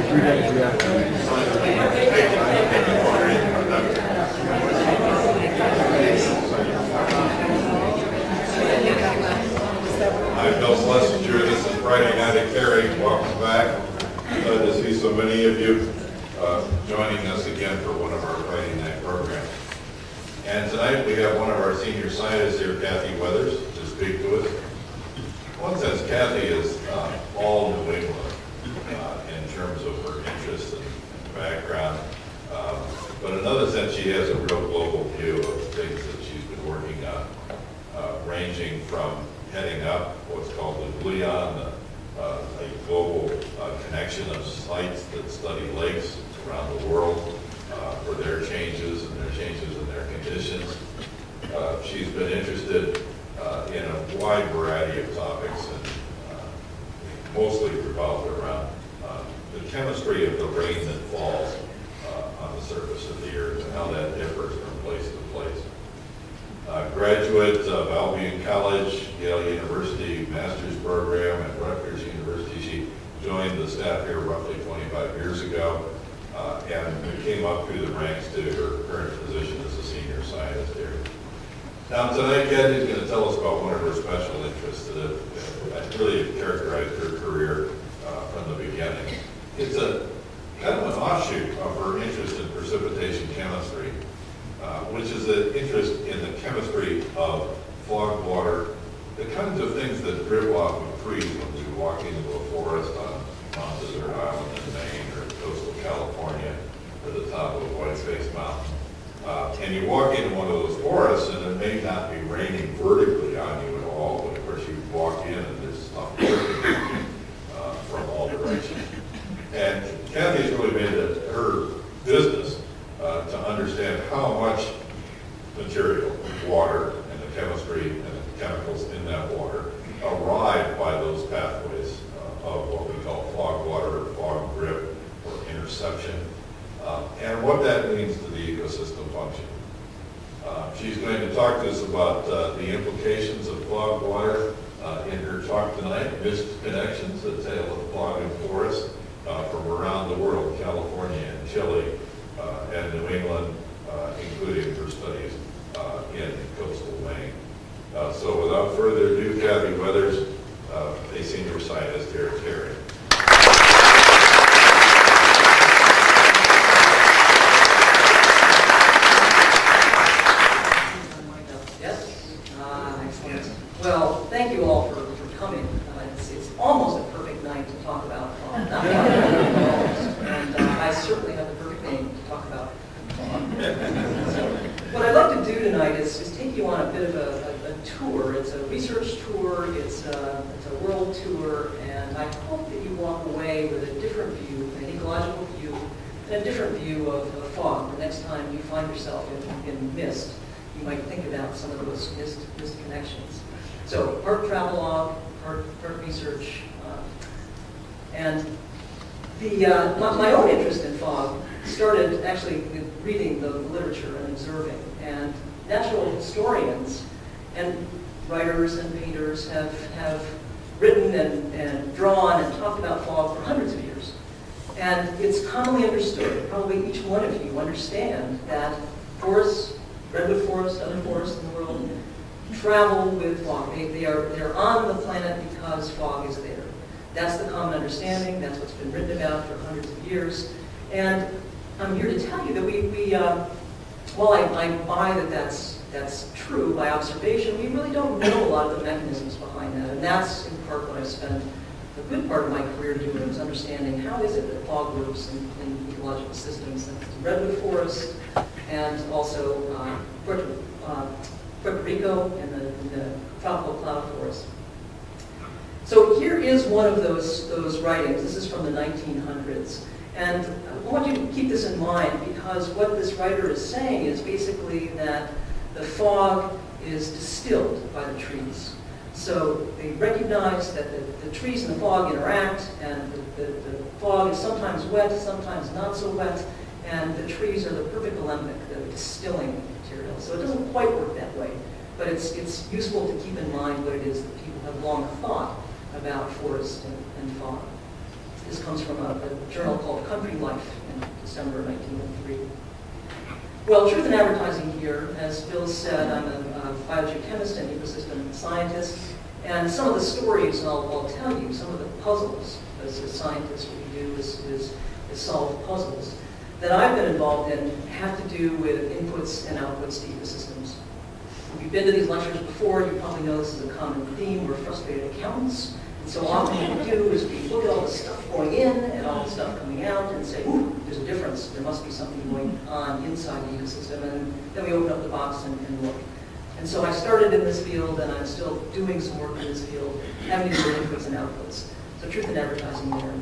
I'm Bill Schlesinger. This is Friday Night at Carrie. Welcome back. Glad to see so many of you joining us again for one of our Friday night programs. And tonight we have one of our senior scientists here, Kathleen Weathers, to speak to us. In one sense, Kathy is all New England in terms of her interests and background. But in another sense, she has a real global view of things that she's been working on, ranging from heading up what's called the GLEON, a global connection of sites that study lakes around the world for their changes and their changes in their conditions. She's been interested in a wide variety of topics, and mostly revolved around the chemistry of the rain that falls on the surface of the earth and how that differs from place to place. Graduate of Albion College, Yale University master's program at Rutgers University. She joined the staff here roughly 25 years ago and came up through the ranks to her current position as a senior scientist here. Now tonight, Kathy is going to tell us about one of her special interests that really characterized her career from the beginning. It's a kind of an offshoot of her interest in precipitation chemistry, which is an interest in the chemistry of fog water, the kinds of things that drip off of trees when you walk into a forest on Mount Desert Island in Maine or coastal California or the top of Whiteface Mountain. And you walk into one of those forests and it may not be raining vertically on you at all, but of course you walk in and there's stuff dripping from all directions. And Kathy's really made it her business to understand how much material, water, and the chemistry and the chemicals in that water arrive by those pathways of what we call fog water or fog drip or interception, and what that means to the ecosystem function. She's going to talk to us about the implications of fog water in her talk tonight, Mist Connections, a tale of fog and forest from around the world, California and Chile and New England, including her studies in coastal Maine. So without further ado, Kathy Weathers, a senior scientist here at Carrie. Excellent. Well, thank you all for coming. It's almost a perfect night to talk about fog. And I certainly have the perfect name to talk about fog. So, what I'd like to do tonight is take you on a bit of a tour. It's a research tour, it's a world tour, and I hope that you walk away with a different view, an ecological view, and a different view of fog. The next time you find yourself in mist, you might think about some of those mist connections. So, part travelogue, part research, and my own interest in fog started actually with reading the literature and observing. And natural historians and writers and painters have written and drawn and talked about fog for hundreds of years. And it's commonly understood, probably each one of you understand, that forests, redwood forests, other forests in the world, travel with fog. They're on the planet because fog is there. That's the common understanding. That's what's been written about for hundreds of years. And I'm here to tell you that while I buy that that's true by observation, we really don't know a lot of the mechanisms behind that. And that's in part what I've spent a good part of my career doing, is understanding how is it that fog works in ecological systems. And redwood forest and also Puerto Rico and the tropical cloud forest. So here is one of those writings. This is from the 1900s. And I want you to keep this in mind, because what this writer is saying is basically that the fog is distilled by the trees. So they recognize that the trees and the fog interact, and the fog is sometimes wet, sometimes not so wet, and the trees are the perfect alembic, the distilling material. So it doesn't quite work that way, but it's useful to keep in mind what it is that people have long thought about forest and fog. This comes from a journal called Country Life in December 1903. Well, truth in advertising here, as Bill said, I'm a biogeochemist and ecosystem scientist, and some of the stories I'll tell you, some of the puzzles, as scientists, what we do is solve puzzles, that I've been involved in have to do with inputs and outputs to ecosystems. If you've been to these lectures before, you probably know this is a common theme. We're frustrated accountants. And so often what we do is we look at all the stuff going in and all the stuff coming out and say, ooh, there's a difference. There must be something going on inside the ecosystem. And then we open up the box and look. And so I started in this field, and I'm still doing some work in this field, having to do with inputs and outputs. So truth in advertising there.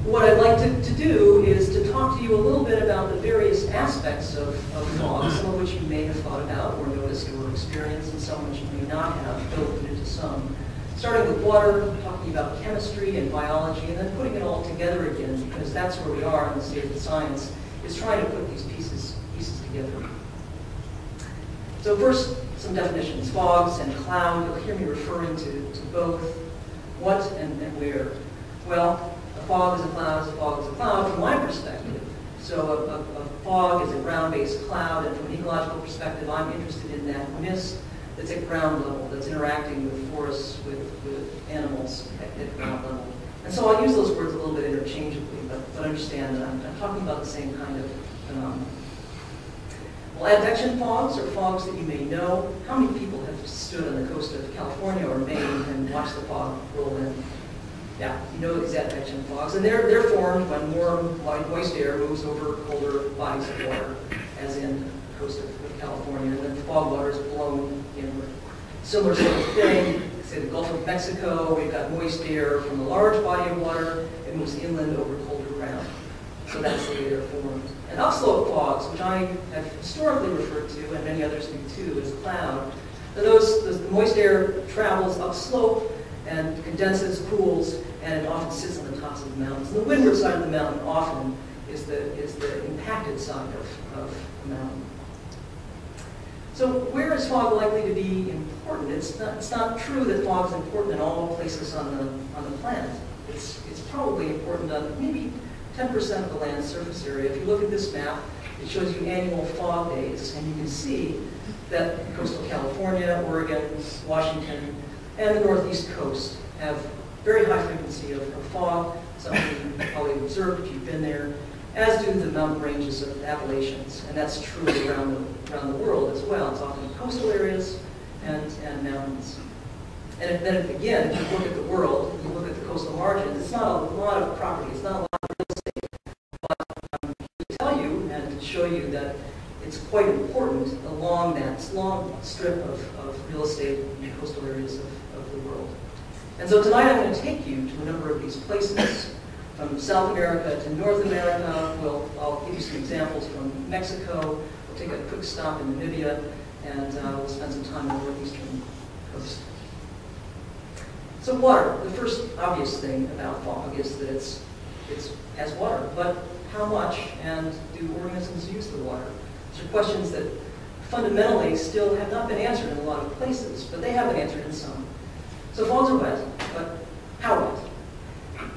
What I'd like to do is to talk to you a little bit about the various aspects of fog, some of which you may have thought about or noticed or experienced, and some which you may not have, built into some. Starting with water, talking about chemistry and biology, and then putting it all together again, because that's where we are in the state of the science, is trying to put these pieces together. So first, some definitions. Fogs and cloud, you'll hear me referring to both. What and where? Well, a fog is a cloud is a fog is a cloud from my perspective. So a fog is a ground-based cloud, and from an ecological perspective, I'm interested in that mist that's at ground level, that's interacting with forests, with animals at ground level. And so I'll use those words a little bit interchangeably, but understand that I'm talking about the same kind of phenomenon. Well, advection fogs are fogs that you may know. How many people have stood on the coast of California or Maine and watched the fog roll in? Yeah, you know these advection fogs. And they're formed when warm, moist air moves over colder bodies of water, as in the coast of California, and then the fog water is blown inward. Similar sort of thing, say the Gulf of Mexico, we've got moist air from a large body of water, it moves inland over colder ground. So that's the way they're formed. And upslope fogs, which I have historically referred to, and many others do too, as cloud, the moist air travels upslope and condenses, cools, and it often sits on the tops of the mountains. And the windward side of the mountain often is the impacted side of the mountain. So where is fog likely to be important? It's not true that fog is important in all places on the planet. It's probably important on maybe 10% of the land surface area. If you look at this map, it shows you annual fog days, and you can see that coastal California, Oregon, Washington, and the northeast coast have very high frequency of fog, something you've probably observed if you've been there, as do the mountain ranges of the Appalachians, and that's true around the world as well. It's often coastal areas and mountains. And then again, if you look at the world, you look at the coastal margins, it's not a lot of property, it's not a lot of real estate, but to tell you and to show you that it's quite important along that long strip of real estate in the coastal areas of the world. And so tonight I'm going to take you to a number of these places, from South America to North America. I'll give you some examples from Mexico. We'll take a quick stop in Namibia, and we'll spend some time on the northeastern coast. So water, the first obvious thing about fog is that it has water, but how much, and do organisms use the water? These are questions that fundamentally still have not been answered in a lot of places, but they have been answered in some. So fogs are wet, but how wet?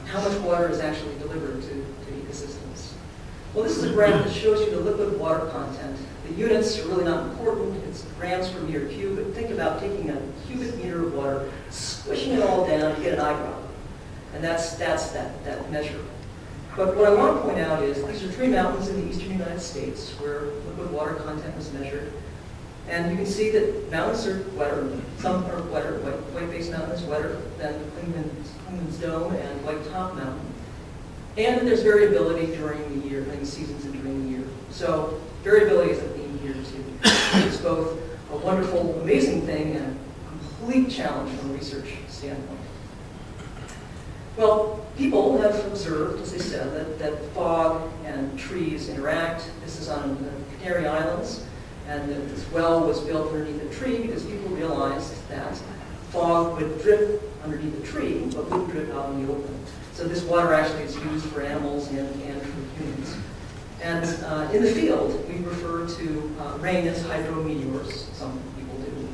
How much water is actually delivered to ecosystems? Well, this is a graph that shows you the liquid water content. The units are really not important. It's grams per meter cube. But think about taking a cubic meter of water, squishing it all down to get an eyedrop. And that's that measure. But what I want to point out is these are three mountains in the eastern United States where liquid water content was measured. And you can see that mountains are wetter. Some are wetter. White Face Mountain is wetter than Clingman's Dome and White Top Mountain. And there's variability during the year, during the seasons and during the year. So variability is a theme here too. It's both a wonderful, amazing thing and a complete challenge from a research standpoint. Well, people have observed, as I said, that fog and trees interact. This is on the Canary Islands. And this well was built underneath a tree because people realized that fog would drip underneath the tree, but wouldn't drip out in the open. So this water actually is used for animals and for humans. And in the field, we refer to rain as hydrometeors, some people do.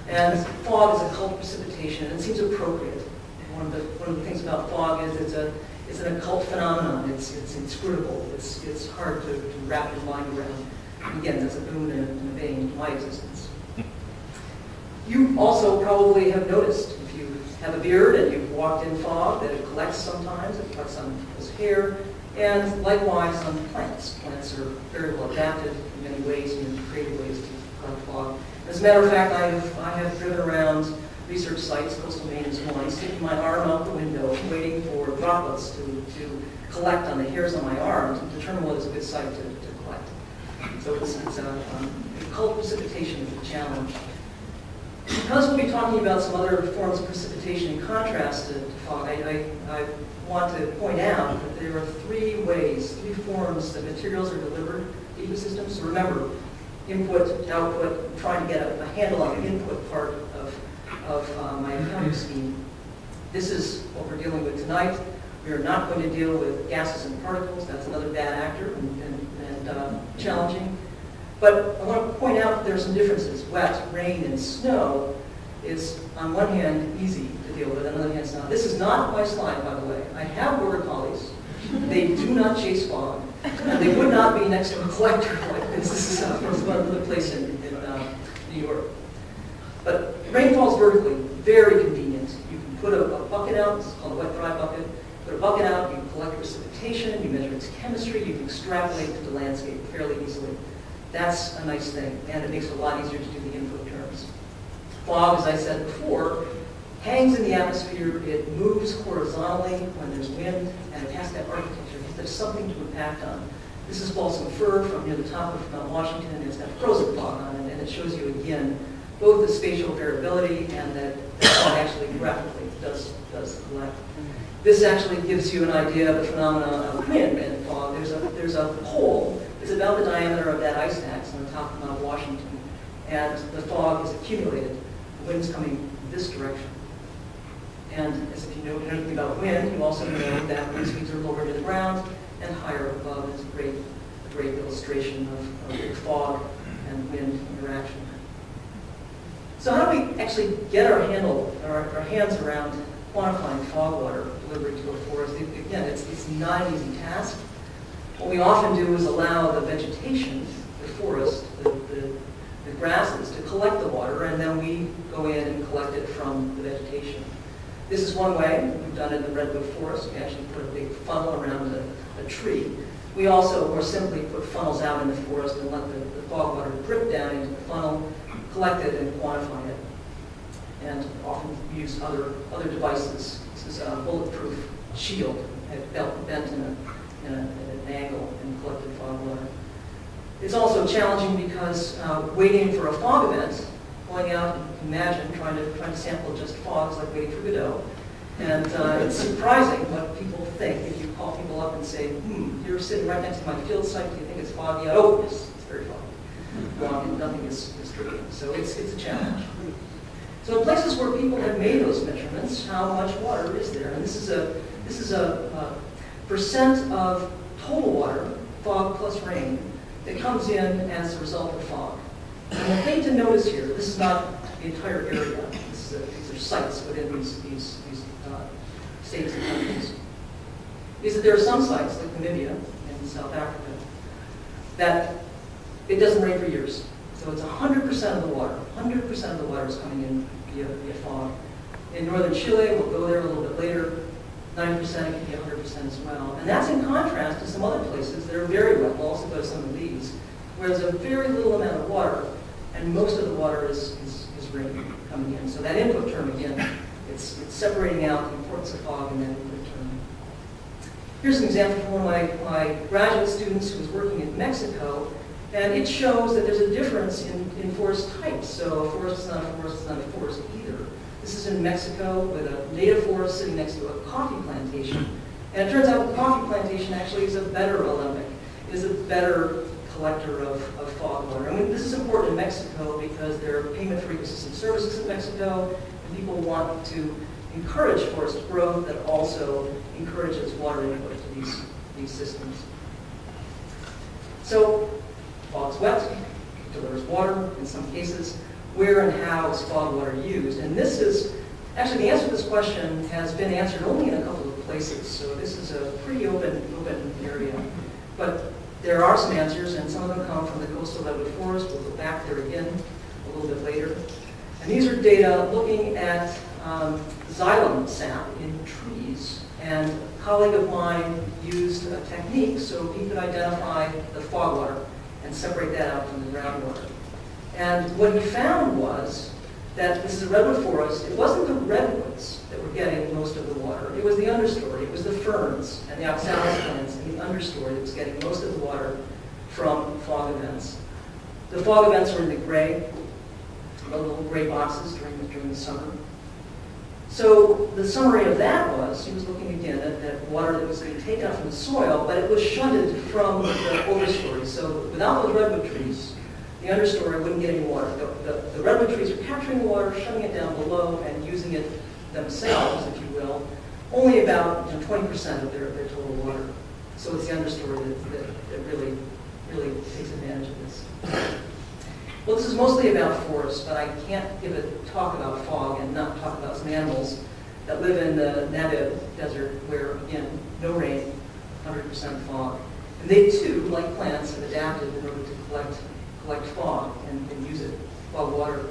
And fog is a cold precipitation, and it seems appropriate. One of the things about fog is it's an occult phenomenon. It's inscrutable. It's hard to wrap your mind around. And again, that's a boon and a bane to my existence. You also probably have noticed, if you have a beard and you've walked in fog, that it collects sometimes. It collects on people's hair, and likewise on plants. Plants are very well adapted in many ways, in creative ways to collect fog. As a matter of fact, I have driven around research sites, coastal Maine is one, sticking my arm out the window, waiting for droplets to collect on the hairs on my arm to determine what is a good site to collect. So it's occult precipitation is a challenge. Because we'll be talking about some other forms of precipitation in contrast to fog, I want to point out that there are three forms that materials are delivered to ecosystems. So remember, input, output, I'm trying to get a handle on the input part of my accounting scheme. This is what we're dealing with tonight. We are not going to deal with gases and particles. That's another bad actor and challenging. But I want to point out that there are some differences. Wet, rain, and snow is, on one hand, easy to deal with, on the other hand, it's not. This is not my slide, by the way. I have border collies. They do not chase fog. And they would not be next to a collector like this. This is another place in New York. But rain falls vertically, very convenient. You can put a bucket out, it's called a wet-dry bucket. Put a bucket out, you can collect precipitation, you measure its chemistry, you can extrapolate to the landscape fairly easily. That's a nice thing, and it makes it a lot easier to do the input terms. Fog, as I said before, hangs in the atmosphere. It moves horizontally when there's wind, and it has that architecture. There's something to impact on. This is balsam fir from near the top of Mount Washington, and it's got frozen fog on it, and it shows you again both the spatial variability and that fog actually graphically does collect. This actually gives you an idea of the phenomena of wind and fog. There's a hole. It's about the diameter of that ice axe on the top of Mount Washington, and the fog is accumulated. The wind's coming this direction. And as if you know anything about wind, you also know that wind speeds are lower to the ground and higher above. It's a great illustration of fog and wind interaction. So how do we actually get our hands around quantifying fog water delivery to a forest? Again, it's not an easy task. What we often do is allow the vegetation, the forest, the grasses to collect the water, and then we go in and collect it from the vegetation. This is one way. We've done it in the redwood forest. We actually put a big funnel around a tree. We also more simply put funnels out in the forest and let the fog water drip down into the funnel, collect it, and quantify it. And often use other devices. This is a bulletproof shield bent in an angle and collected fog water. It's also challenging because waiting for a fog event, going out, imagine trying to sample just fog is like waiting for Godot. And it's surprising what people think if you call people up and say, you're sitting right next to my field site, do you think it's foggy? Oh, yes, it's very foggy. Nothing is dripping. So it's a challenge. So in places where people have made those measurements, how much water is there? And this is a percent of total water, fog plus rain, that comes in as a result of fog. And the thing to notice here, this is not the entire area. These are sites within these states and countries. Is that there are some sites, like Namibia and South Africa, that it doesn't rain for years. So it's 100% of the water. 100% of the water is coming in via fog. In northern Chile, we'll go there a little bit later, 90%, it can be 100% as well. And that's in contrast to some other places that are very wet. We'll also go to some of these, where there's a very little amount of water, and most of the water is rain coming in. So that input term, again, it's separating out the importance of fog in that input term. Here's an example from one of my graduate students who was working in Mexico, and it shows that there's a difference in forest types. So a forest is not a forest, it's not a forest either. This is in Mexico with a native forest sitting next to a coffee plantation. And it turns out the coffee plantation actually is a better alembic, is a better collector of fog water. I mean, this is important in Mexico because there are payment for ecosystem services in Mexico, and people want to encourage forest growth that also encourages water input to these systems. So, fog's wet, it delivers water in some cases. Where and how is fog water used? And this is Actually, the answer to this question has been answered only in a couple of places, so this is a pretty open area. But there are some answers, and some of them come from the coastal redwood forest. We'll go back there again a little bit later. And these are data looking at xylem sap in trees. And a colleague of mine used a technique so he could identify the fog water and separate that out from the groundwater. And what he found was that this is a redwood forest. It wasn't the redwoods that were getting most of the water. It was the understory. It was the ferns and the oxalis plants in the understory that was getting most of the water from fog events. The fog events were in the gray, the little gray boxes during the summer. So the summary of that was, he was looking again at water that was being taken out from the soil, but it was shunted from the overstory. So without those redwood trees, the understory wouldn't get any water. The redwood trees are capturing the water, shutting it down below, and using it themselves, if you will, only about 20% of their total water. So it's the understory that really takes advantage of this. Well, this is mostly about forests, but I can't give a talk about fog and not talk about some animals that live in the Namib Desert where, again, no rain, 100% fog. And they, too, like plants, have adapted in order to collect fog and use it, fog water.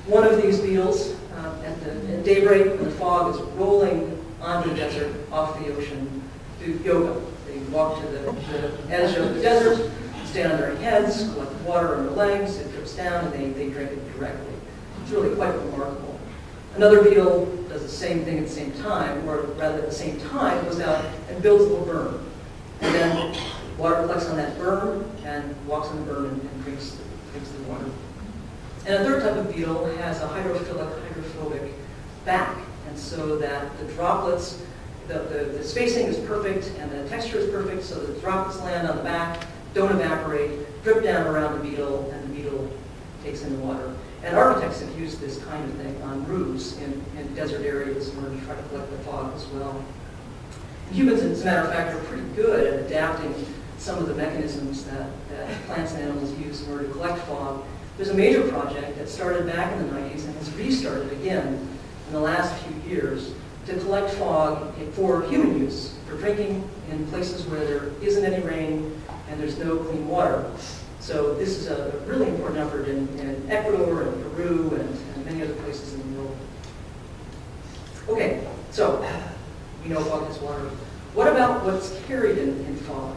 One of these beetles, at daybreak, when the fog is rolling onto the desert, off the ocean, do yoga. They walk to the edge of the desert, stand on their heads, collect water on their legs, it drips down, and they drink it directly. It's really quite remarkable. Another beetle does the same thing at the same time, or rather at the same time, goes out and builds a little berm. And then water collects on that berm and walks on the berm and drinks the water. And a third type of beetle has a hydrophobic back, and so that the droplets, the spacing is perfect and the texture is perfect, so the droplets land on the back, don't evaporate, drip down around the beetle, and the beetle takes in the water. And architects have used this kind of thing on roofs in desert areas in order to try to collect the fog as well. And humans, as a matter of fact, are pretty good at adapting some of the mechanisms that plants and animals use in order to collect fog. There's a major project that started back in the 90s and has restarted again in the last few years to collect fog for human use, for drinking in places where there isn't any rain and there's no clean water. So this is a really important effort in Ecuador and Peru and many other places in the world. Okay, so we know fog has water. What about what's carried in fog?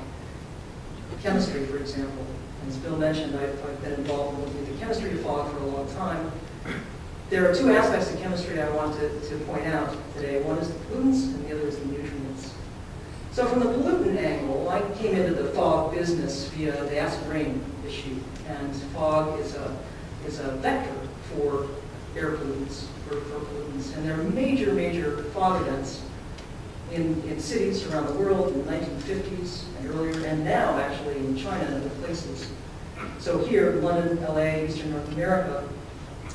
Chemistry, for example. As Bill mentioned, I've been involved in looking at the chemistry of fog for a long time. There are two aspects of chemistry I want to point out today. One is the pollutants and the other is the nutrients. So from the pollutant angle, I came into the fog business via the acid rain issue. And fog is a vector for air pollutants, for pollutants. And there are major fog events in cities around the world in the 1950s and earlier, and now actually in China and other places. So here, London, LA, Eastern North America.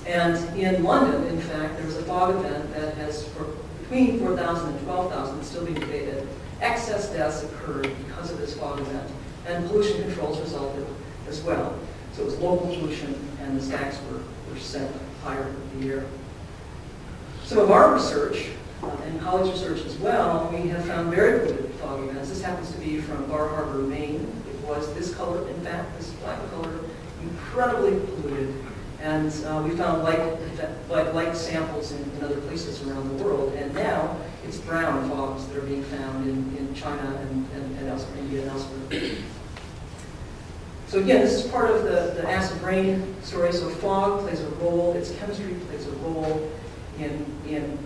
And in London, in fact, there was a fog event that has, for between 4,000 and 12,000, it's still being debated, excess deaths occurred because of this fog event. And pollution controls resulted as well. So it was local pollution, and the stacks were set higher in the air. Some of our research, and college research as well, we have found very polluted fog events. This happens to be from Bar Harbor, Maine. It was this color, in fact, this black color, incredibly polluted. And we found like samples in other places around the world. And now it's brown fogs that are being found in China and elsewhere, India and elsewhere. So again, this is part of the acid rain story. So fog plays a role, its chemistry plays a role in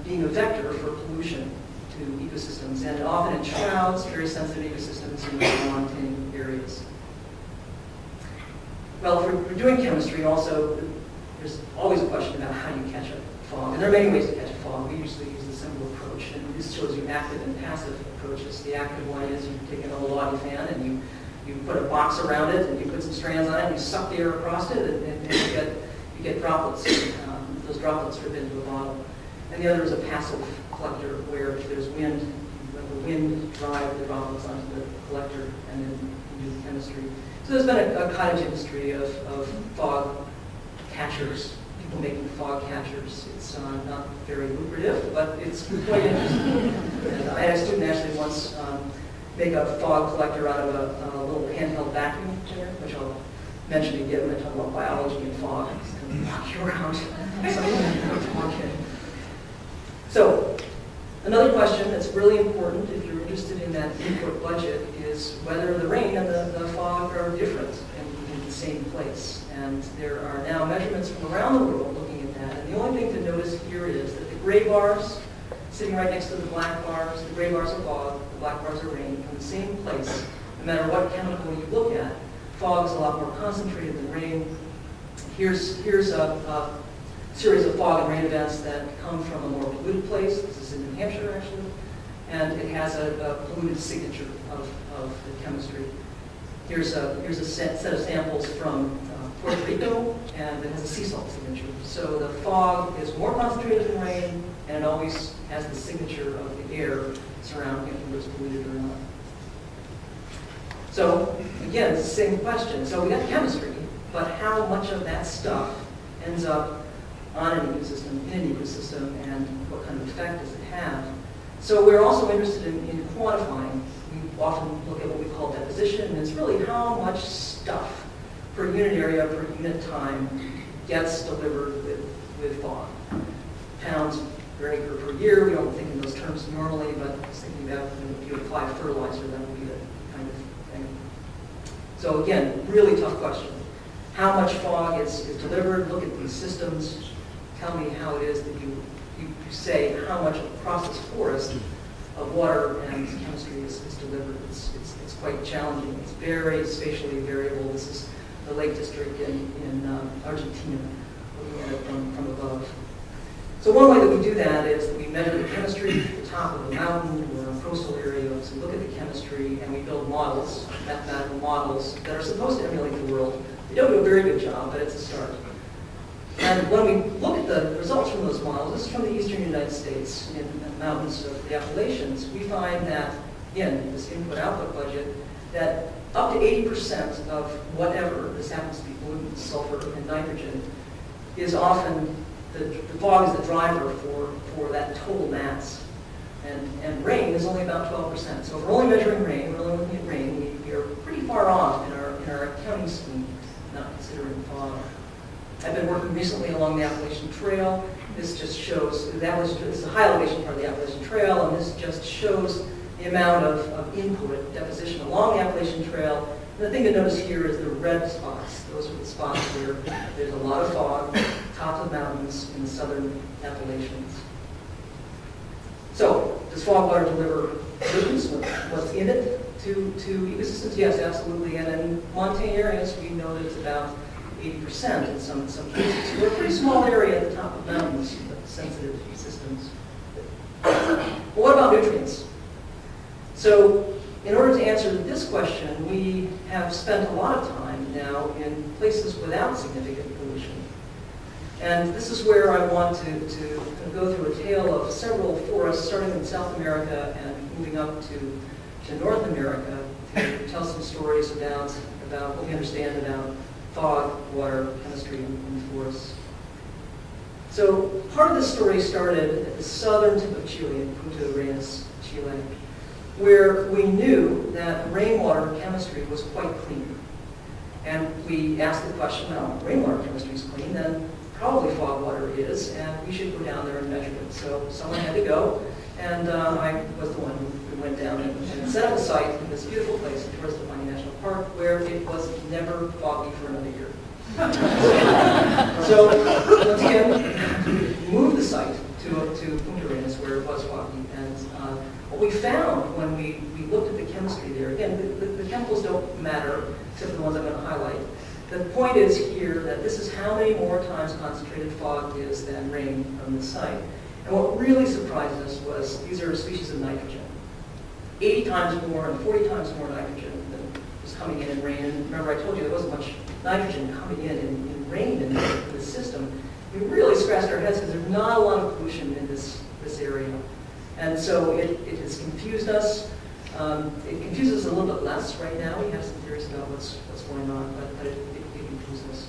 being a vector for pollution to ecosystems, and often it shrouds very sensitive ecosystems in non-montane areas. Well, if we're doing chemistry, also, there's always a question about how you catch a fog. And there are many ways to catch a fog. We usually use the simple approach, and this shows you active and passive approaches. The active one is you take an old lottie fan and you put a box around it, and you put some strands on it, and you suck the air across it, and you get droplets. Those droplets drip into a bottle. And the other is a passive collector, where if there's wind, you let the wind drive the droplets onto the collector, and then you do the chemistry. So there's been a cottage industry of fog catchers, people making fog catchers. It's not very lucrative, but it's quite interesting. And I had a student actually once make a fog collector out of a little handheld vacuum cleaner, which I'll mention again when I talk about biology and fog. It's going to walk you around. So, another question that's really important if you're interested in that input budget is whether the rain and the fog are different in the same place. And there are now measurements from around the world looking at that. And the only thing to notice here is that the gray bars sitting right next to the black bars, the gray bars are fog, the black bars are rain, from the same place. No matter what chemical you look at, fog is a lot more concentrated than rain. Here's a series of fog and rain events that come from a more polluted place. This is in New Hampshire, actually. And it has a polluted signature of the chemistry. Here's a set of samples from Puerto Rico, and it has a sea salt signature. So the fog is more concentrated than rain, and it always has the signature of the air surrounding it, whether it's polluted or not. So again, it's the same question. So we got chemistry, but how much of that stuff ends up on an ecosystem, in an ecosystem, and what kind of effect does it have? So we're also interested in quantifying. We often look at what we call deposition, and it's really how much stuff per unit area, per unit time gets delivered with fog. Pounds per acre per year, we don't think in those terms normally, but just thinking about if you apply fertilizer, that would be the kind of thing. So again, really tough question. How much fog is delivered? Look at these systems. Tell me how it is that you say how much across this forest of water and chemistry is delivered. It's quite challenging. It's very spatially variable. This is the Lake District in Argentina, looking at it from above. So one way that we do that is that we measure the chemistry at the top of a mountain or a coastal area. So we look at the chemistry and we build models, mathematical models, that are supposed to emulate the world. They don't do a very good job, but it's a start. And when we look at the results from those models, this is from the eastern United States, in the mountains of the Appalachians, we find that, again, this input-output budget, that up to 80% of whatever, this happens to be pollutants, sulfur and nitrogen, is often, the fog is the driver for that total mass. And rain is only about 12%. So if we're only measuring rain, we're only looking at rain, we are pretty far off in our accounting scheme, not considering fog. I've been working recently along the Appalachian Trail. This just shows, this is a high elevation part of the Appalachian Trail, and this just shows the amount of input, deposition along the Appalachian Trail. And the thing to notice here is the red spots. Those are the spots where there's a lot of fog, top of the mountains in the southern Appalachians. So, does fog water deliver pollutants? What's in it to ecosystems? Yes, absolutely. And in montane areas, we know that it's about 80% in some cases. So we're a pretty small area at the top of mountains, but sensitive systems. But what about nutrients? So in order to answer this question, we have spent a lot of time now in places without significant pollution. And this is where I want to go through a tale of several forests, starting in South America and moving up to North America, to tell some stories about what we understand about fog, water, chemistry, and forests. So part of this story started at the southern tip of Chile, in Punta Arenas, Chile, where we knew that rainwater chemistry was quite clean. And we asked the question, well, rainwater chemistry is clean, then probably fog water is, and we should go down there and measure it. So someone had to go, and I was the one who went down and set up a site in this beautiful place in Torres del Paine National Park where it was never foggy for another year. So once again, we moved the site to Punta Arenas where it was foggy, and what we found when we looked at the chemistry there, again, the chemicals don't matter, except for the ones I'm going to highlight. The point is here that this is how many more times concentrated fog is than rain from the site. And what really surprised us was these are species of nitrogen. 80 times more and 40 times more nitrogen than was coming in rain. And remember I told you there wasn't much nitrogen coming in rain in the system. We really scratched our heads because there's not a lot of pollution in this area. And so it has confused us. It confuses us a little bit less right now. We have some theories about what's going on, but it confused us.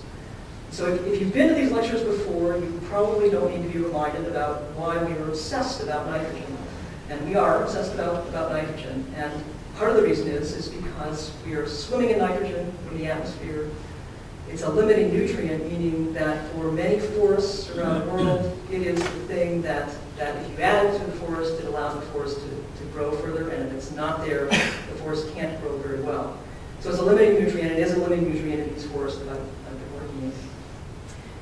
So if you've been to these lectures before, you probably don't need to be reminded about why we are obsessed about nitrogen. And we are obsessed about nitrogen. And part of the reason is because we are swimming in nitrogen from the atmosphere. It's a limiting nutrient, meaning that for many forests around the world, it is the thing that if you add it to the forest, it allows the forest to grow further, and if it's not there, the forest can't grow very well. So it's a limiting nutrient. It is a limiting nutrient in these forests that I've been working in.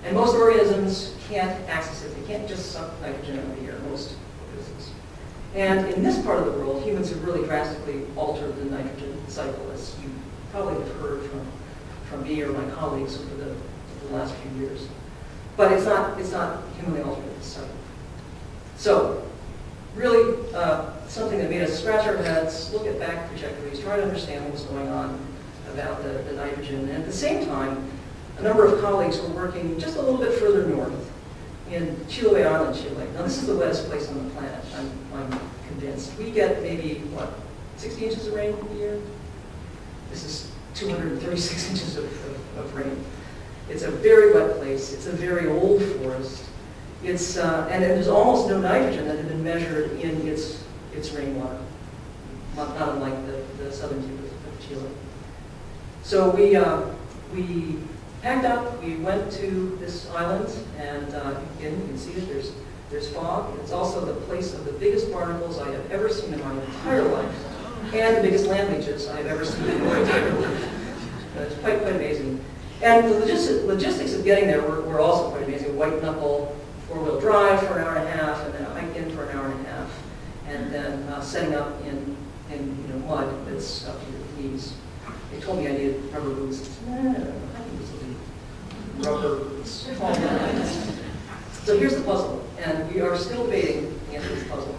And most organisms can't access it. They can't just suck nitrogen out of the air, most organisms. And in this part of the world, humans have really drastically altered the nitrogen cycle, as you probably have heard from me or my colleagues over the last few years. But it's not humanly altered this cycle. So, really, something that made us scratch our heads, look at back trajectories, try to understand what was going on about the nitrogen. And at the same time, a number of colleagues were working just a little bit further north in Chiloé Island, Chile. Now, this is the wettest place on the planet, I'm convinced. We get maybe, 60 inches of rain a year? This is 236 inches of rain. It's a very wet place. It's a very old forest. It's and there's almost no nitrogen that had been measured in its rainwater, not unlike the southern tip of Chile. So we packed up. We went to this island, and again, you can see that there's fog. It's also the place of the biggest barnacles I have ever seen in my entire life, and the biggest land leeches I have ever seen in my entire life. It's quite amazing. And the logistics of getting there were also quite amazing. White knuckle, four-wheel drive for an hour and a half, and then a hike in for an hour and a half, and then setting up in mud that's up to your knees. They told me I needed rubber boots. I said, no, hiking boots will be rubber boots. So here's the puzzle, and we are still debating the answer to this puzzle.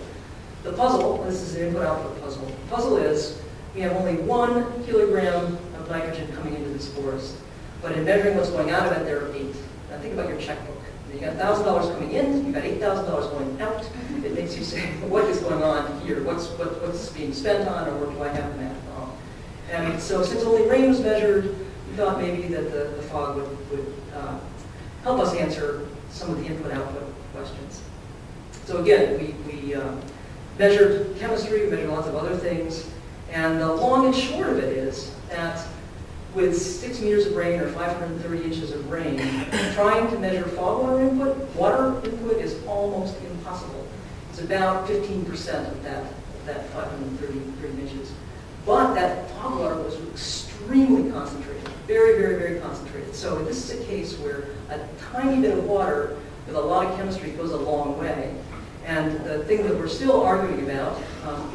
The puzzle, this is the input-output puzzle. The puzzle is we have only 1 kilogram of nitrogen coming into this forest, but in measuring what's going out of it, there are 8. Now think about your checkbook. You got $1,000 coming in, you've got $8,000 going out. It makes you say, what is going on here? What's being spent on, or what do I have the math wrong? And so since only rain was measured, we thought maybe that the fog would help us answer some of the input-output questions. So again, we measured chemistry, we measured lots of other things, and the long and short of it is that with 6 meters of rain or 530 inches of rain, trying to measure fog water input is almost impossible. It's about 15% of that 530 inches. But that fog water was extremely concentrated, very, very, very concentrated. So this is a case where a tiny bit of water with a lot of chemistry goes a long way. And the thing that we're still arguing about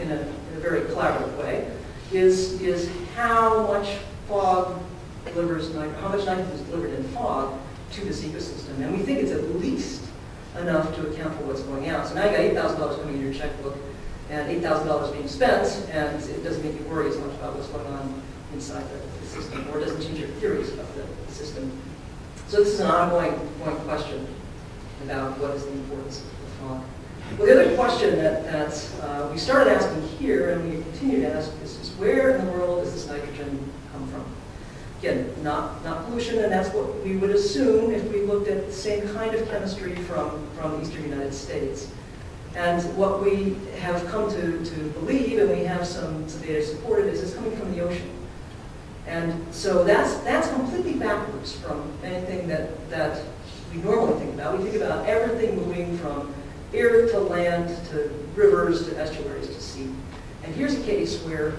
in a very collaborative way is how much fog delivers, how much nitrogen is delivered in fog to this ecosystem. And we think it's at least enough to account for what's going out. So now you got $8,000 coming in your checkbook and $8,000 being spent, and it doesn't make you worry as much about what's going on inside the system, or it doesn't change your theories about the system. So this is an ongoing question about what is the importance of fog. Well, the other question that we started asking here, and we continue to ask, is where in the world does this nitrogen come from? Again, not pollution, and that's what we would assume if we looked at the same kind of chemistry from the eastern United States. And what we have come to believe, and we have some data to support it, is it's coming from the ocean. And so that's completely backwards from anything that we normally think about. We think about everything moving from air to land to rivers to estuaries to sea. And here's a case where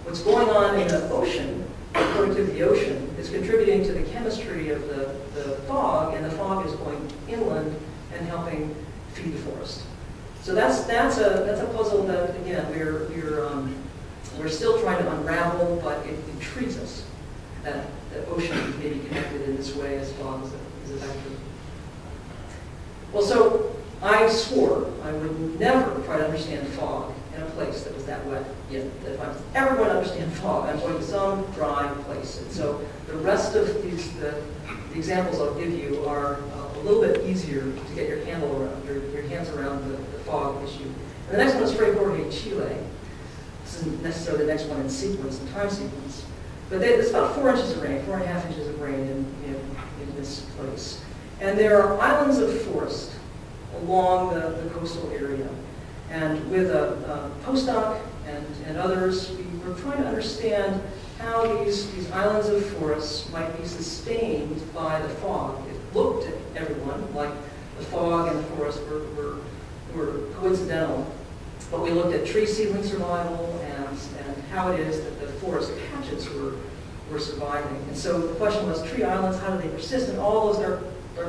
what's going on in the ocean, according to the ocean, is contributing to the chemistry of the fog, and the fog is going inland and helping feed the forest. So that's a puzzle that, again, we're still trying to unravel, but it intrigues us that the ocean may be connected in this way as fog is a vector. Well, so I swore I would never try to understand fog in a place that was that wet. Yet, that if I was ever going to understand fog, I'm going to some dry place. And so the rest of the examples I'll give you are a little bit easier to get your handle around, your hands around the fog issue. And the next one is Fray Jorge, Chile. This isn't necessarily the next one in sequence, in time sequence. But it's about 4 inches of rain, 4.5 inches of rain in this place. And there are islands of forest along the coastal area. And with a postdoc and others, we were trying to understand how these islands of forest might be sustained by the fog. It looked at everyone like the fog and the forest were coincidental. But we looked at tree seedling survival and how it is that the forest patches were surviving. And so the question was, tree islands, how do they persist? And all those dark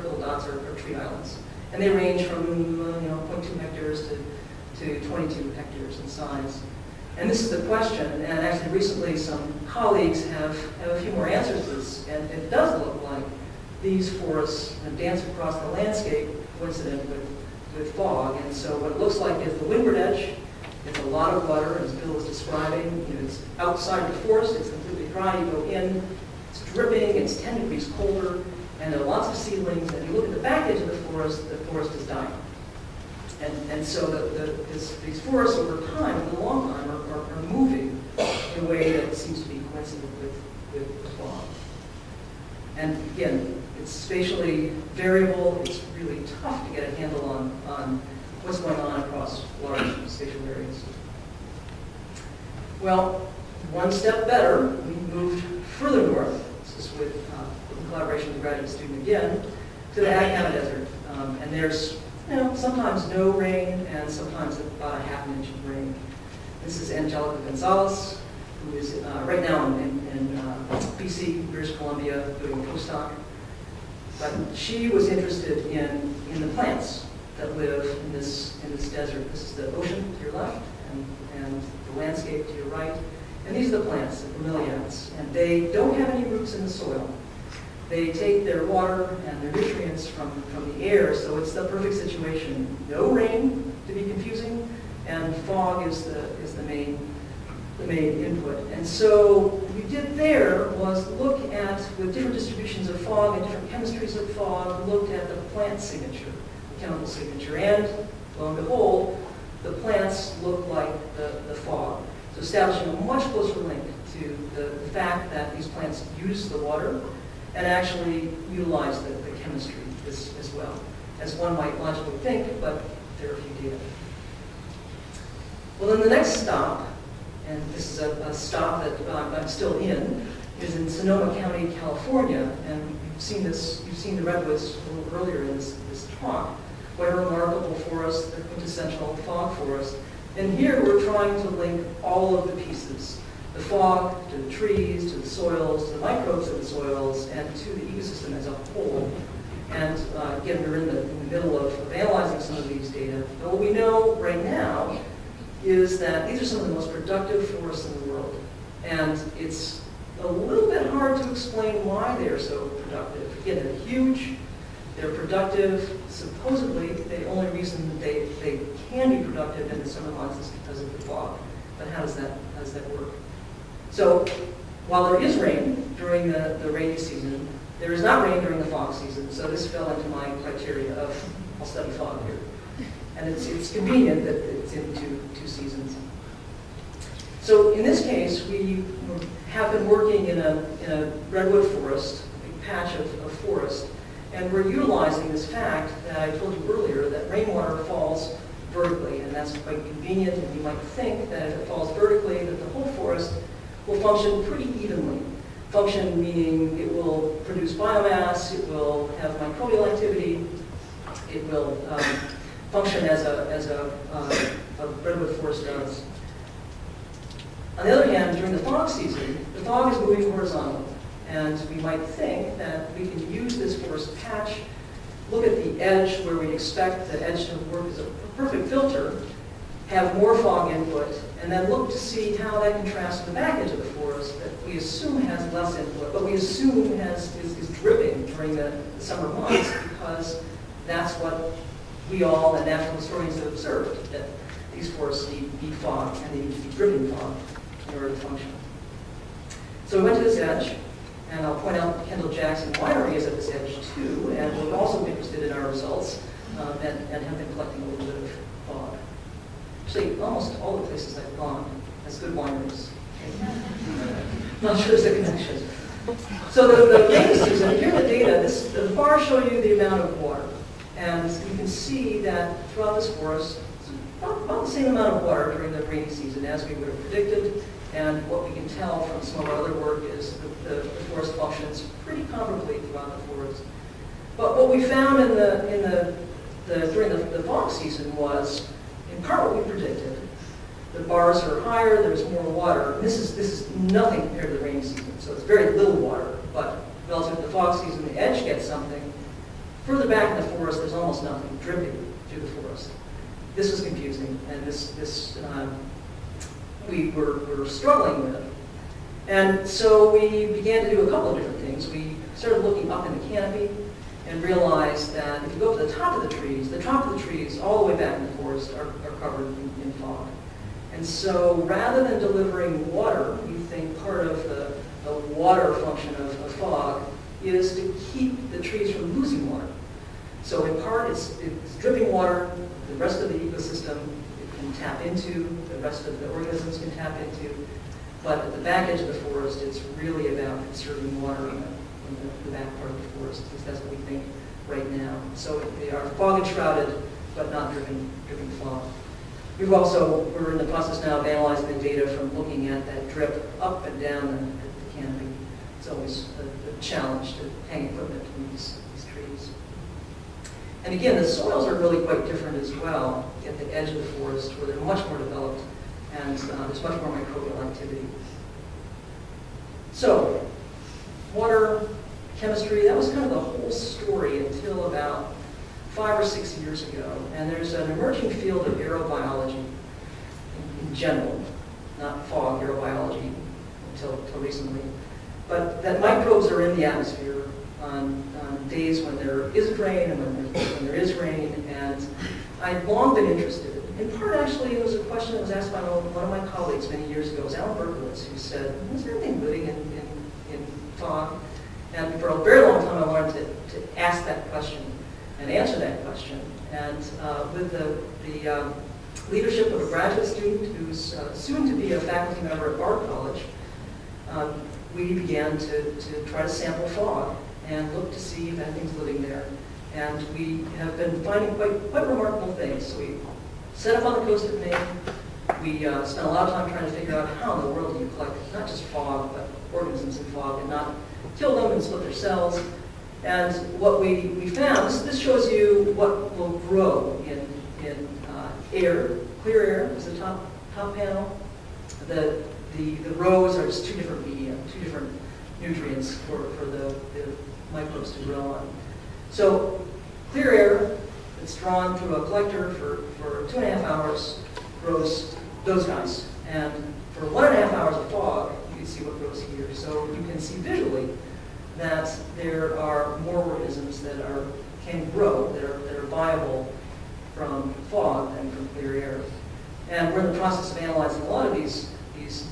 little dots are tree islands. And they range from 0.2 hectares to 22 hectares in size. And this is the question, and actually recently some colleagues have a few more answers to this, and it does look like these forests dance across the landscape coincident with fog. And so what it looks like is the windward edge. It's a lot of water, as Bill was describing. It's outside the forest, it's completely dry. You go in, it's dripping, it's 10 degrees colder, and there are lots of seedlings. And you look at the back edge of the forest is dying. And so these forests over time, in the long time, are moving in a way that seems to be coincident with the fog. And again, it's spatially variable. It's really tough to get a handle on what's going on across large spatial areas. Well, one step better, we moved further north. This is with in collaboration with a graduate student again, to the Atacama Desert. And there's sometimes no rain and sometimes about 1/2 inch of rain. This is Angelica Gonzalez, who is right now in BC, British Columbia, doing a postdoc. But she was interested in the plants that live in this desert. This is the ocean to your left and the landscape to your right. And these are the plants, the bromeliads. And they don't have any roots in the soil. They take their water and their nutrients from the air, so it's the perfect situation. No rain, to be confusing, and fog is the main input. And so what we did there was look at, with different distributions of fog and different chemistries of fog, looked at the plant signature, the chemical signature, and lo and behold, the plants look like the fog. So establishing a much closer link to the fact that these plants use the water and actually utilize the chemistry as well, as one might logically think, but there are a few data. Well, then the next stop, and this is a stop that I'm still in, is in Sonoma County, California, and you've seen the redwoods a little earlier in this talk. What a remarkable forest, the quintessential fog forest. And here we're trying to link all of the pieces, the fog to the trees, to the soils, to the microbes of the soils, and to the ecosystem as a whole. And again, we're in the middle of analyzing some of these data. But what we know right now is that these are some of the most productive forests in the world. And it's a little bit hard to explain why they're so productive. Again, they're huge, they're productive. Supposedly, the only reason that they can be productive in the summer months is because of the fog. But how does that work? So, while there is rain during the rainy season, there is not rain during the fog season. So this fell into my criteria of I'll study fog here. And it's convenient that it's in two seasons. So in this case, we have been working in a redwood forest, a big patch of forest, and we're utilizing this fact that I told you earlier, that rainwater falls vertically, and that's quite convenient, and you might think that if it falls vertically, that the whole forest will function pretty evenly. Function meaning it will produce biomass, it will have microbial activity, it will function as a redwood forest does. On the other hand, during the fog season, the fog is moving horizontally, and we might think that we can use this forest patch, look at the edge where we expect the edge to work as a perfect filter, have more fog input, and then look to see how that contrasts with the back edge of the forest that we assume has less input, but we assume is dripping during the summer months because that's what we all, the natural historians, have observed, that these forests need fog, and they need to be dripping fog in order to function. So we went to this edge, and I'll point out Kendall Jackson Winery is at this edge too, and we're also interested in our results and have been collecting a little bit of fog. Actually, almost all the places I've gone has good wineries. Not sure there's a connection. So the rainy season, here are the data. The bars show you the amount of water. And you can see that throughout this forest, it's about the same amount of water during the rainy season as we would have predicted. And what we can tell from some of our other work is that the forest functions pretty comparably throughout the forest. But what we found during the fog season was, in part, what we predicted. The bars are higher, there's more water. This is nothing compared to the rainy season, so it's very little water. But relative to the fog season, the edge gets something. Further back in the forest, there's almost nothing dripping through the forest. This was confusing, and we were struggling with. And so we began to do a couple of different things. We started looking up in the canopy and realized that if you go up to the top of the trees, all the way back in the forest are covered in fog. And so rather than delivering water, we think part of the water function of fog is to keep the trees from losing water. So in part, it's dripping water, the rest of the ecosystem it can tap into, the rest of the organisms can tap into. But at the back edge of the forest, it's really about conserving water in the back part of the forest, because that's what we think right now. So they are fog enshrouded, but not dripping fog. We're in the process now of analyzing the data from looking at that drip up and down the canopy. It's always a challenge to hang equipment in these trees. And again, the soils are really quite different as well at the edge of the forest, where they're much more developed and there's much more microbial activity. So, water, chemistry, that was kind of the whole story until about 5 or 6 years ago. And there's an emerging field of aerobiology in general, not fog aerobiology until recently, but that microbes are in the atmosphere on days when there isn't rain and when there is rain. And I'd long been interested. In part, actually, it was a question that was asked by one of my colleagues many years ago. It was Alan Berkowitz, who said, is there anything living in fog? And for a very long time, I wanted to ask that question and answer that question. And with the leadership of a graduate student who's soon to be a faculty member at Bard College, we began to try to sample fog and look to see if anything's living there. And we have been finding quite remarkable things. So we set up on the coast of Maine. We spent a lot of time trying to figure out how in the world do you collect not just fog, but organisms in fog, and not kill them and split their cells. And what we found, this shows you what will grow in air. Clear air is the top panel. The rows are just two different media, two different nutrients for the microbes to grow on. So clear air that's drawn through a collector for 2.5 hours grows those guys. And for 1.5 hours of fog, you can see what grows here. So you can see visually that there are more organisms that can grow, that are viable from fog than from clear air. And we're in the process of analyzing a lot of these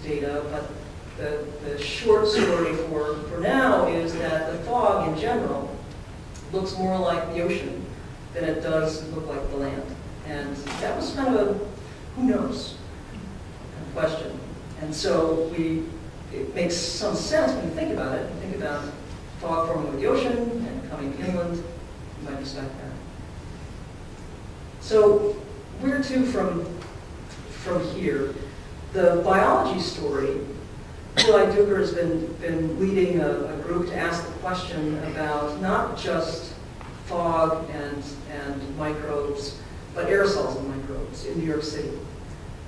data, but the short story for now is that the fog in general looks more like the ocean than it does look like the land. And that was kind of a who knows kind of question. And so it makes some sense when you think about it. You think about fog forming over the ocean and coming inland, you might expect that. So where to from here? The biology story, Eli Duker has been leading a group to ask the question about not just fog and microbes, but aerosols and microbes in New York City.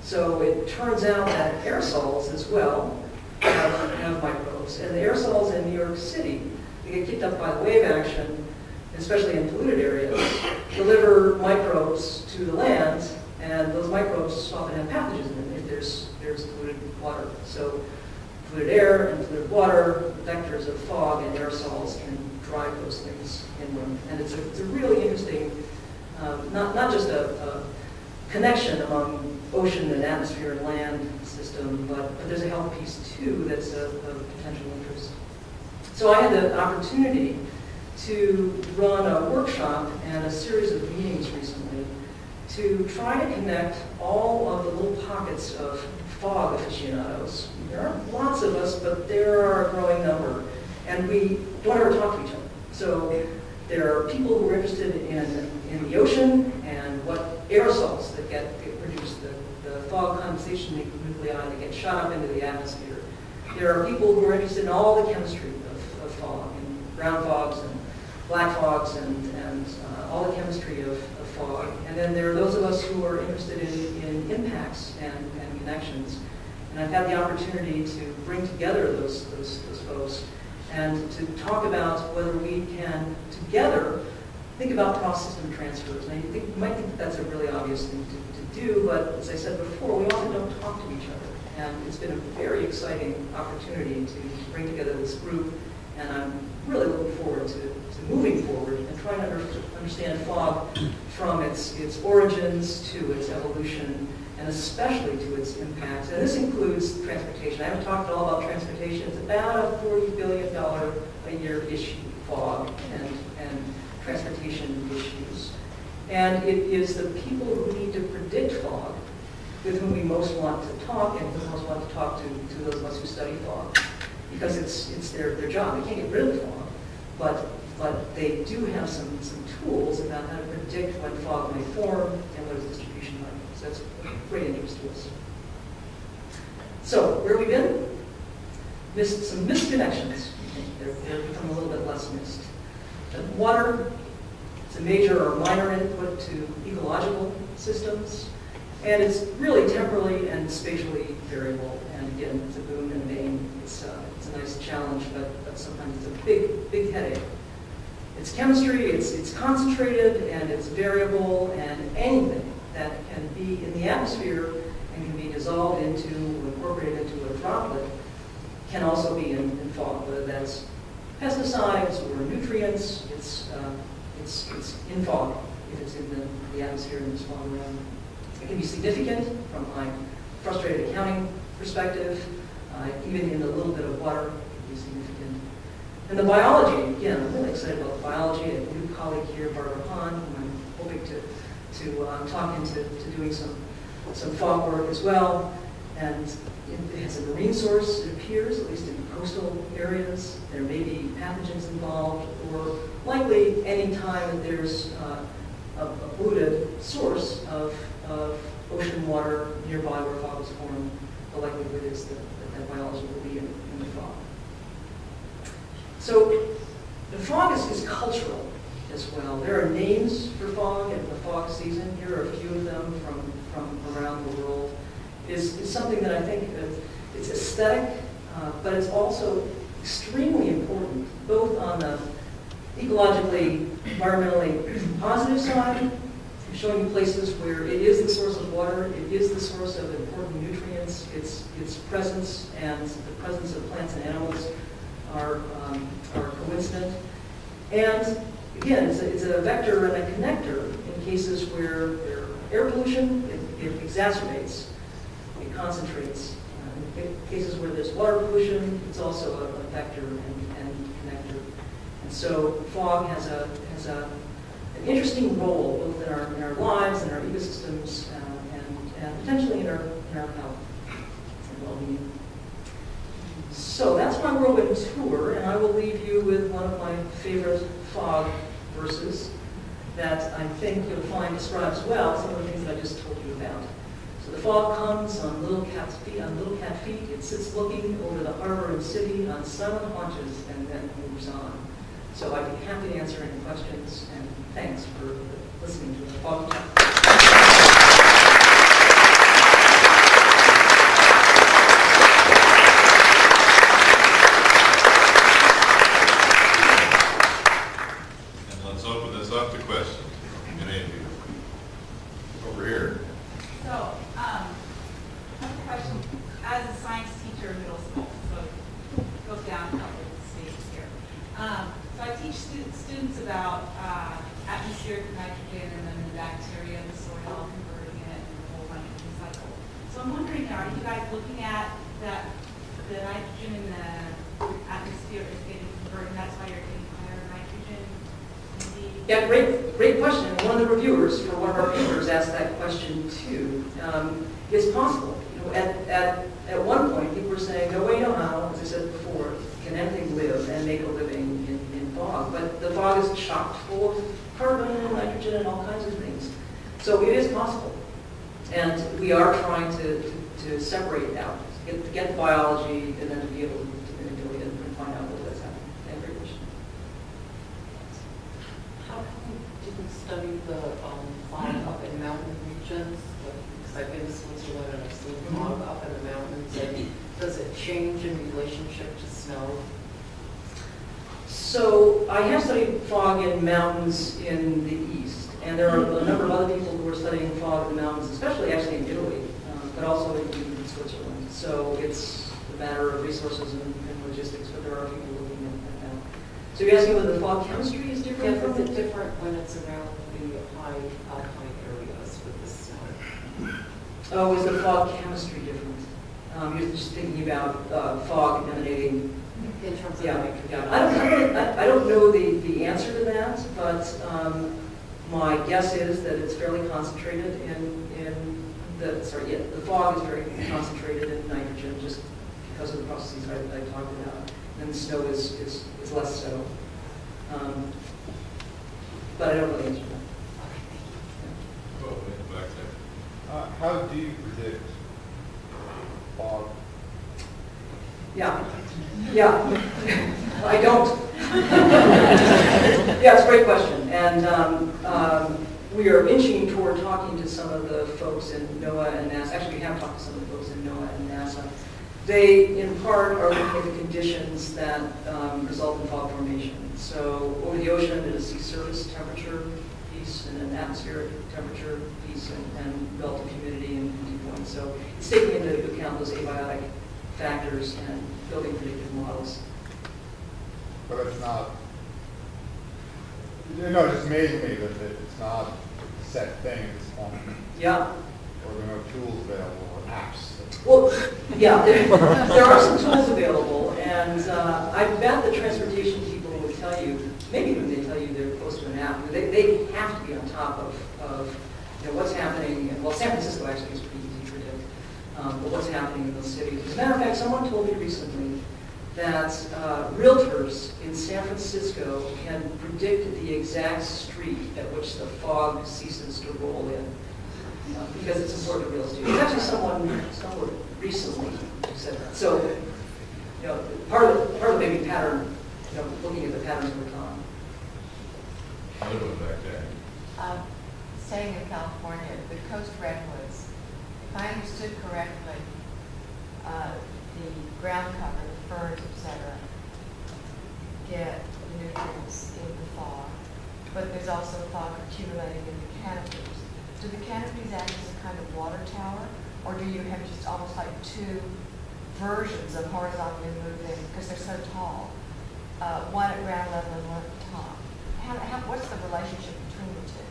So it turns out that aerosols as well have microbes. And the aerosols in New York City, they get kicked up by the wave action, especially in polluted areas, deliver microbes to the land, and those microbes often have pathogens in them if there's polluted water. So polluted air and polluted water, vectors of fog and aerosols can drive those things inland. And it's a really interesting, not just a connection among ocean and atmosphere and land system, but there's a health piece too that's of potential interest. So I had the opportunity to run a workshop and a series of meetings recently to try to connect all of the little pockets of fog aficionados. There aren't lots of us, but there are a growing number. And we don't ever talk to each other. So there are people who are interested in the ocean and what aerosols that get produced, the fog condensation nuclei that get shot up into the atmosphere. There are people who are interested in all the chemistry of fog, and brown fogs and black fogs and all the chemistry of fog. And then there are those of us who are interested in impacts and connections. And I've had the opportunity to bring together those folks and to talk about whether we can together think about cross-system transfers. And you might think that's a really obvious thing to do, but as I said before, we often don't talk to each other. And it's been a very exciting opportunity to bring together this group, and I'm really looking forward to moving forward and trying to understand fog from its origins to its evolution, and especially to its impacts. And this includes transportation. I haven't talked at all about transportation. It's about a $40 billion a year issue, fog and transportation issues. And it is the people who need to predict fog with whom we most want to talk, and who most want to talk to those of us who study fog, because it's their job. They can't get rid of the fog, but they do have some tools about how to predict when fog may form and what its distribution might be. So that's of great interest to us. So where have we been? Some missed connections. They've become a little bit less missed. Water is a major or minor input to ecological systems. And it's really temporally and spatially variable. And again, it's a boon and a bane. It's a nice challenge, but sometimes it's a big headache. It's chemistry, it's concentrated, and it's variable, and anything that can be in the atmosphere and can be dissolved into or incorporated into a droplet can also be in fog, whether that's pesticides or nutrients. It's in fog if it's in the atmosphere and the fog around. It can be significant from my frustrated accounting perspective, even in a little bit of water, it can be significant. And the biology, again, I'm really excited about the biology. I have a new colleague here, Barbara Hahn, who I'm hoping to talk into doing some fog work as well. And it has a marine source, it appears, at least in coastal areas. There may be pathogens involved, or likely any time that there's a polluted source of ocean water nearby where fog is formed, the likelihood is that biology will be in the fog. So the fog is cultural as well. There are names for fog and the fog season. Here are a few of them from around the world. It's something that I think it's aesthetic, but it's also extremely important, both on the ecologically, environmentally positive side, showing you places where it is the source of water, it is the source of important nutrients, its presence and the presence of plants and animals are coincident. And again, it's a vector and a connector in cases where there air pollution, it exacerbates, it concentrates. In cases where there's water pollution, it's also a vector and connector. And so fog has an interesting role both in our lives and our ecosystems and potentially in our health and well-being. So that's my whirlwind tour, and I will leave you with one of my favorite fog verses that I think you'll find describes well some of the things that I just told you about. So the fog comes on little cat feet. It sits looking over the harbor and city on silent haunches and then moves on. So I'd be happy to answer any questions, and thanks for listening to the Fog Chapter. And let's open this up to questions. Any of you? Over here. So, I have a question. As a science teacher in middle school, so it goes down a couple of stages here. So I teach students about atmospheric nitrogen and then the bacteria and the soil, converting it and the whole nitrogen cycle. So I'm wondering, are you guys looking at that the nitrogen in the atmosphere is getting converted, and that's why you're getting higher nitrogen? Yeah, great question. One of the reviewers for one of our papers asked that question too. It's possible. At one point, people were saying, no way, no how, as I said before, can anything live and make a living in fog. But the fog is chock full of carbon and nitrogen and all kinds of things. So it is possible. And we are trying to separate it out, to get the biology and then to be able to manipulate it and find out what that's happening. And great question. How come you didn't study the fog up in mountain regions? Because I've been to Switzerland and I've seen fog up in the mountains. And does it change in relationship to snow? So I have studied fog in mountains in the east, and there are a number of other people who are studying fog in the mountains, especially actually in Italy, but also in Switzerland. So it's a matter of resources and logistics, but there are people looking at that. So you're asking whether the fog chemistry is different? Yeah, is it different when it's around the high alpine areas with the snow? Oh, is the fog chemistry different? You're just thinking about fog emanating. In terms of Yeah. I don't know the answer to that, but my guess is that it's fairly concentrated the fog is very concentrated in nitrogen just because of the processes I talked about. And snow is less so. But I don't really answer that. Oh, back there. How do you predict fog? Yeah, I don't. Yeah, it's a great question, and we are inching toward talking to some of the folks in NOAA and NASA. Actually, we have talked to some of the folks in NOAA and NASA. They, in part, are looking at the conditions that result in fog formation. So, over the ocean, there's a sea surface temperature piece and an atmospheric temperature piece and relative humidity and dew point. So, it's taking into account those abiotic factors and building predictive models. But it's not, it just amazed me that it's not a set thing at this point. Yeah. Or there are no tools available or apps. Well, yeah, there are some tools available, and I bet the transportation people would tell you, maybe when they tell you they're close to an app, they have to be on top of what's happening. Well, San Francisco actually is pretty easy to predict. But what's happening in those cities. As a matter of fact, someone told me recently that realtors in San Francisco can predict the exact street at which the fog ceases to roll in, because it's important to real estate. It's actually someone recently who said that. So, part of maybe pattern, looking at the patterns over time. Another one back there. Staying in California, the coast redwoods. If I understood correctly, the ground cover, the ferns, etc., get nutrients in the fog, but there's also fog accumulating in the canopies. Do the canopies act as a kind of water tower, or do you have just almost like two versions of horizontally moving, because they're so tall, one at ground level and one at the top? What's the relationship between the two?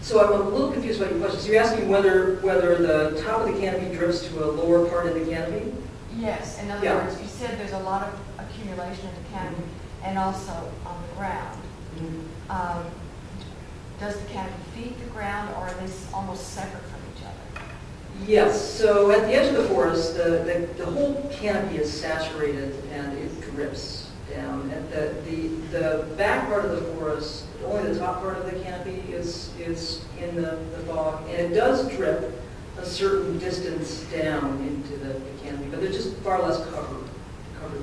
So I'm a little confused about your question. So you're asking whether the top of the canopy drifts to a lower part of the canopy? Yes. In other words, you said there's a lot of accumulation in the canopy and also on the ground. Does the canopy feed the ground, or are they almost separate from each other? Yes. So at the edge of the forest, the whole canopy is saturated and it drips down. And the back part of the forest, only the top part of the canopy is in the fog, and it does drip a certain distance down into the canopy, but there's just far less cover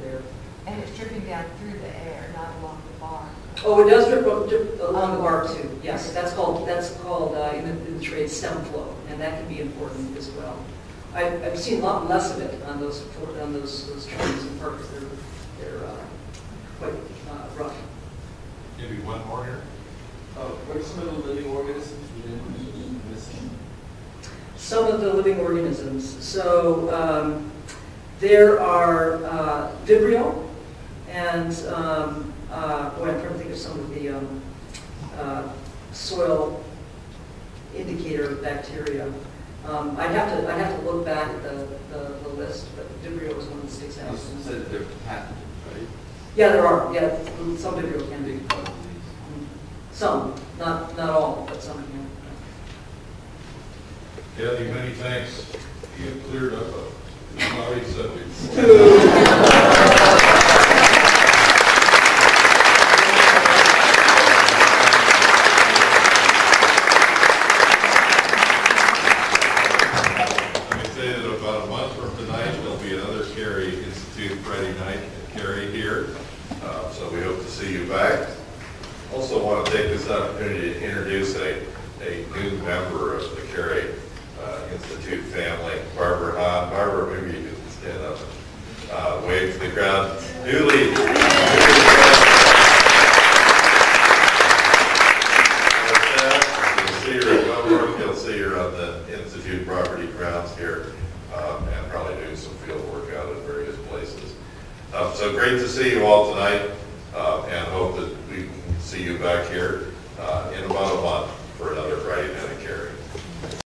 there. And it's dripping down through the air, not along the bark. Oh, it does drip along the bark too. Yes, that's called in the trade stem flow, and that can be important as well. I've seen a lot less of it on those trees and parks. They're quite rough. Maybe one more here. What are some of the living organisms missing? Some of the living organisms. So there are Vibrio, and I'm trying to think of some of the soil indicator bacteria. I'd have to look back at the list, but Vibrio is one that sticks out. You said that they're pathogens, right? Yeah, there are. Yeah, some Vibrio can be. Some, not all, but some can. Kathy, many thanks. You have cleared up a cloudy subject. Let me say that about a month from tonight, there'll be another Cary Institute Friday night at Cary here. So we hope to see you back. Also want to take this opportunity to introduce a new member of the Cary Institute family, Barbara Hahn. Barbara, maybe you can stand up and wave to the crowd. Newly you'll see her at Gilbrook, you'll see her on the Institute property grounds here, and probably doing some field work out at various places. So great to see you all tonight, and hope that we can see you back here in about a month.